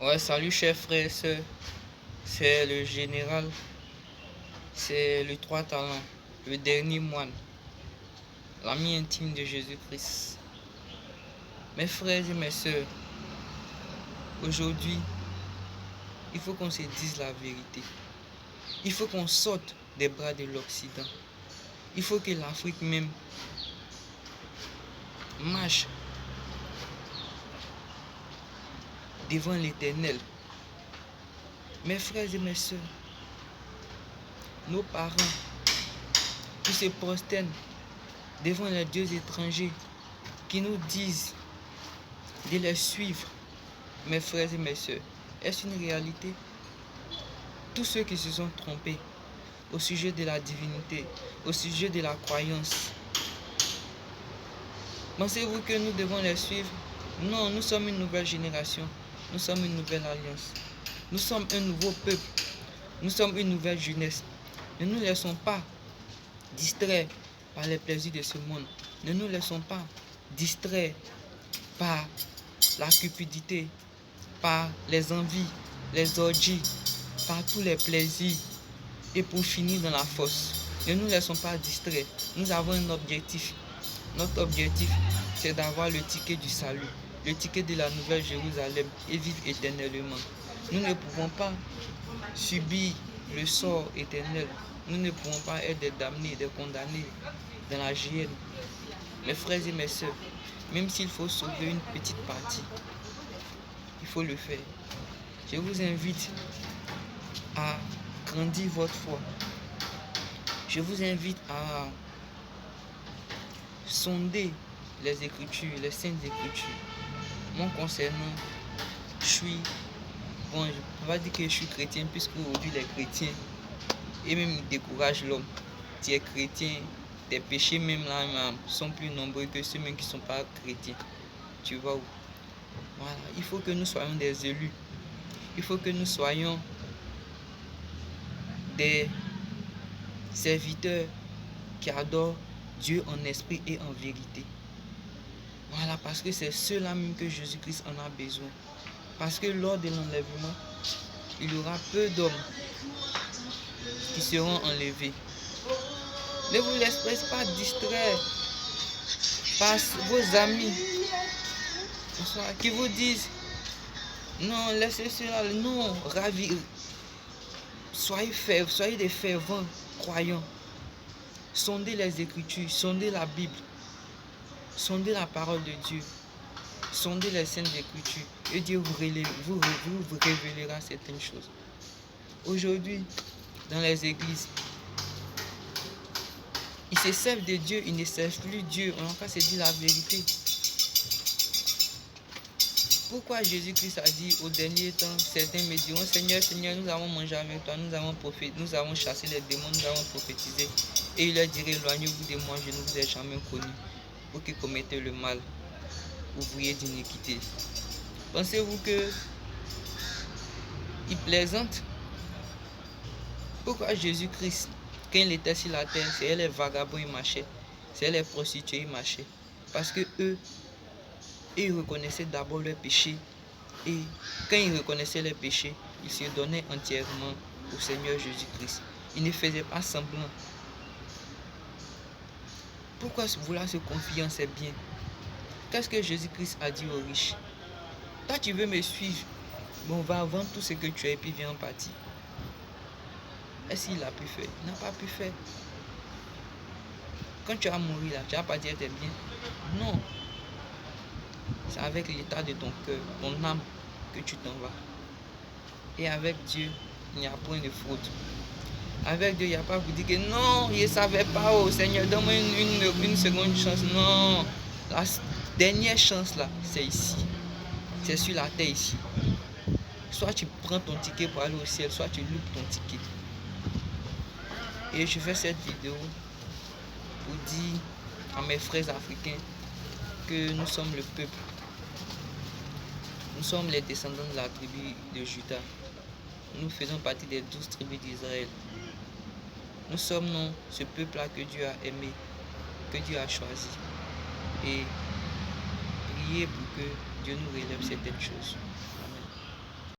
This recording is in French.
Ouais, salut chers frères et sœurs, c'est le général, c'est le trois talents, le dernier moine, l'ami intime de Jésus-Christ. Mes frères et mes sœurs, aujourd'hui, il faut qu'on se dise la vérité. Il faut qu'on sorte des bras de l'Occident. Il faut que l'Afrique même marche devant l'Éternel. Mes frères et mes sœurs, nos parents qui se prosternent devant les dieux étrangers, qui nous disent de les suivre, mes frères et mes sœurs, est-ce une réalité? Tous ceux qui se sont trompés au sujet de la divinité, au sujet de la croyance, pensez-vous que nous devons les suivre? Non, nous sommes une nouvelle génération, nous sommes une nouvelle alliance, nous sommes un nouveau peuple, nous sommes une nouvelle jeunesse. Ne nous laissons pas distraire par les plaisirs de ce monde. Ne nous laissons pas distraire par la cupidité, par les envies, les orgies, par tous les plaisirs et pour finir dans la fosse. Ne nous laissons pas distraire. Nous avons un objectif. Notre objectif, c'est d'avoir le ticket du salut, le ticket de la nouvelle Jérusalem et vivre éternellement. Nous ne pouvons pas subir le sort éternel. Nous ne pouvons pas être des damnés, des condamnés dans la géhenne. Mes frères et mes sœurs, même s'il faut sauver une petite partie, il faut le faire. Je vous invite à grandir votre foi. Je vous invite à sonder les Écritures, les Saintes Écritures. Moi concernant, je ne peux pas dire que je suis chrétien, puisque aujourd'hui les chrétiens, et même ils découragent l'homme. Tu es chrétien, tes péchés même là sont plus nombreux que ceux même qui ne sont pas chrétiens. Tu vois où? Voilà, il faut que nous soyons des élus. Il faut que nous soyons des serviteurs qui adorent Dieu en esprit et en vérité. Voilà, parce que c'est ceux-là même que Jésus-Christ en a besoin. Parce que lors de l'enlèvement, il y aura peu d'hommes qui seront enlevés. Ne vous laissez pas distraire par vos amis qui vous disent non, laissez cela, non, ravi. Soyez des fervents croyants. Sondez les Écritures, sondez la Bible, sondez la parole de Dieu, sondez les Saintes Écritures et Dieu vous révélera certaines choses. Aujourd'hui, dans les églises, ils se servent de Dieu, ils ne servent plus Dieu. On n'a pas se dire la vérité. Pourquoi Jésus-Christ a dit au dernier temps, certains me diront, Seigneur, Seigneur, nous avons mangé avec toi, nous avons chassé les démons, nous avons prophétisé. Et il leur dirait, éloignez-vous de moi, je ne vous ai jamais connu. Vous qui commettez le mal, ouvrier d'iniquité. Pensez-vous que il plaisante? Pourquoi Jésus-Christ, quand il était sur la terre, c'est les vagabonds qui marchaient, c'est les prostituées qui marchaient? Parce que eux, ils reconnaissaient d'abord leurs péchés. Et quand ils reconnaissaient leurs péchés, ils se donnaient entièrement au Seigneur Jésus-Christ. Ils ne faisaient pas semblant. Pourquoi vouloir se confier en ses biens? Qu'est-ce que Jésus-Christ a dit aux riches? Toi, tu veux me suivre, mais on va vendre tout ce que tu as et puis viens en partie. Est-ce qu'il a pu faire? Il n'a pas pu faire. Quand tu as mouru là, tu n'as pas dit tes biens. Non. C'est avec l'état de ton cœur, ton âme, que tu t'en vas. Et avec Dieu, il n'y a point de faute. Avec Dieu, il n'y a pas vous dire que non, il ne savait pas, oh Seigneur, donne-moi une seconde chance. Non, la dernière chance là, c'est ici. C'est sur la terre ici. Soit tu prends ton ticket pour aller au ciel, soit tu loupes ton ticket. Et je fais cette vidéo pour dire à mes frères africains que nous sommes le peuple. Nous sommes les descendants de la tribu de Juda. Nous faisons partie des 12 tribus d'Israël. Nous sommes non, ce peuple-là que Dieu a aimé, que Dieu a choisi. Et priez pour que Dieu nous relève certaines choses.